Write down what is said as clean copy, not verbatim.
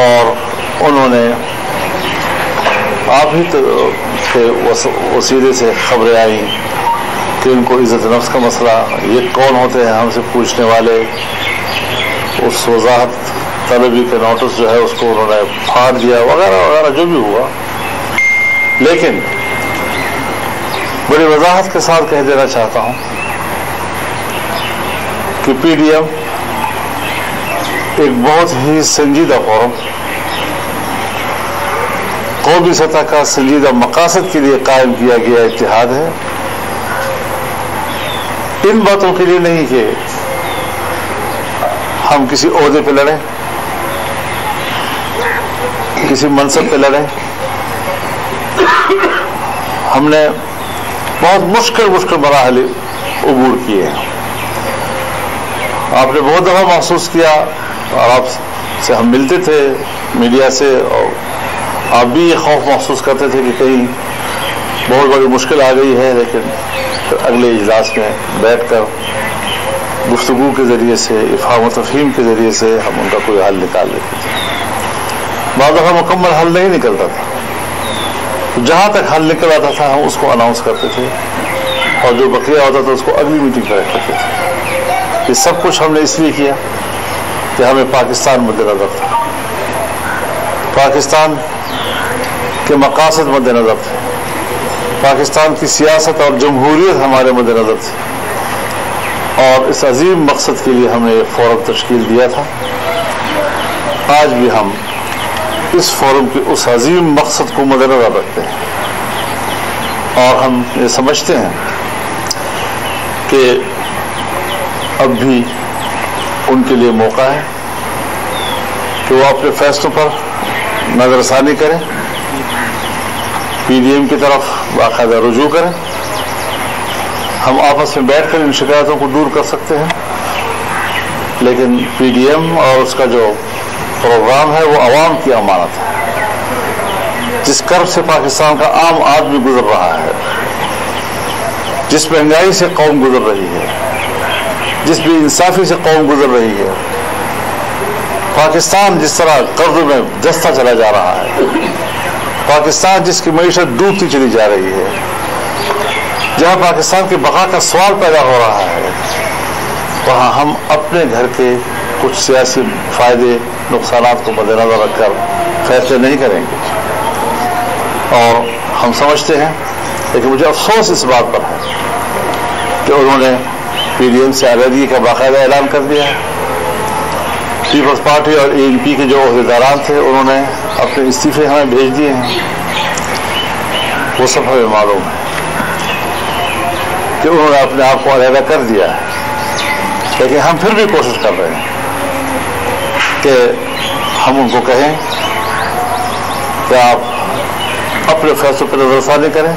اور انہوں نے آپ ہی کے وسیلے سے خبریں آئیں کہ ان کو عزت نفس کا مسئلہ، یہ کون ہوتے ہیں ہم سے پوچھنے والے، اس وضاحت طلبی کے نوٹس جو ہے اس کو انہوں نے پھاڑ دیا وغیرہ وغیرہ جو بھی ہوا. لیکن بڑی وضاحت کے ساتھ کہہ دینا چاہتا ہوں کہ پی ڈی ایم ایک بہت ہی سنجیدہ فورم، قومی سطح کا سنجیدہ مقاصد کے لیے قائم کیا گیا اتحاد ہے. ان باتوں کے لیے نہیں کہ ہم کسی عہدے پہ لڑیں، کسی منصب پہ لڑیں. ہم نے بہت مشکل مراحل عبور کیے ہیں. آپ نے بہت دفعہ محسوس کیا اور آپ سے ہم ملتے تھے میڈیا سے، اور آپ بھی یہ خوف محسوس کرتے تھے کہ کہیں بہت بڑی مشکل آ گئی ہے، لیکن اگلے اجلاس میں بیٹھ کر گفتگو کے ذریعے سے، افہام و تفہیم کے ذریعے سے ہم ان کا کوئی حل نکال لیتے تھے. بعض دفعہ مکمل حل نہیں نکلتا تھا، جہاں تک حل نکل آتا تھا ہم اس کو اناؤنس کرتے تھے، اور جو بقیہ ہوتا تھا اس کو اگلی میٹنگ پر رکھتے تھے. یہ سب کچھ ہم نے اس لیے کیا کہ ہمیں پاکستان مد نظر تھا، پاکستان کے مقاصد مد نظر تھے، پاکستان کی سیاست اور جمہوریت ہمارے مد نظر تھی، اور اس عظیم مقصد کے لیے ہم نے یہ فورم تشکیل دیا تھا. آج بھی ہم اس فورم کے اس عظیم مقصد کو مد نظر رکھتے ہیں، اور ہم یہ سمجھتے ہیں کہ اب بھی ان کے لیے موقع ہے کہ وہ اپنے فیصلوں پر نظر ثانی کریں، پی ڈی ایم کی طرف باقاعدہ رجوع کریں. ہم آپس میں بیٹھ کر ان شکایتوں کو دور کر سکتے ہیں، لیکن پی ڈی ایم اور اس کا جو پروگرام ہے وہ عوام کی امانت ہے. جس کرب سے پاکستان کا عام آدمی گزر رہا ہے، جس مہنگائی سے قوم گزر رہی ہے، جس بے انصافی سے قوم گزر رہی ہے، پاکستان جس طرح قرض میں دستہ چلا جا رہا ہے، پاکستان جس کی معیشت ڈوبتی چلی جا رہی ہے، جہاں پاکستان کی بقا کا سوال پیدا ہو رہا ہے، وہاں ہم اپنے گھر کے کچھ سیاسی فائدے نقصانات کو مد نظر رکھ کر فیصلے نہیں کریں گے. اور ہم سمجھتے ہیں، لیکن مجھے افسوس اس بات پر ہے کہ انہوں نے پی ڈی ایم سے علیحدگی کا باقاعدہ اعلان کر دیا ہے. پیپلز پارٹی اور اے این پی کے جو عہدیداران تھے انہوں نے اپنے استعفے ہمیں بھیج دیے ہیں. وہ سب ہمیں معلوم ہے کہ انہوں نے اپنے آپ کو علیحدہ کر دیا ہے، لیکن ہم پھر بھی کوشش کر رہے ہیں کہ ہم ان کو کہیں کہ آپ اپنے فیصلوں پر نظر ثانی کریں.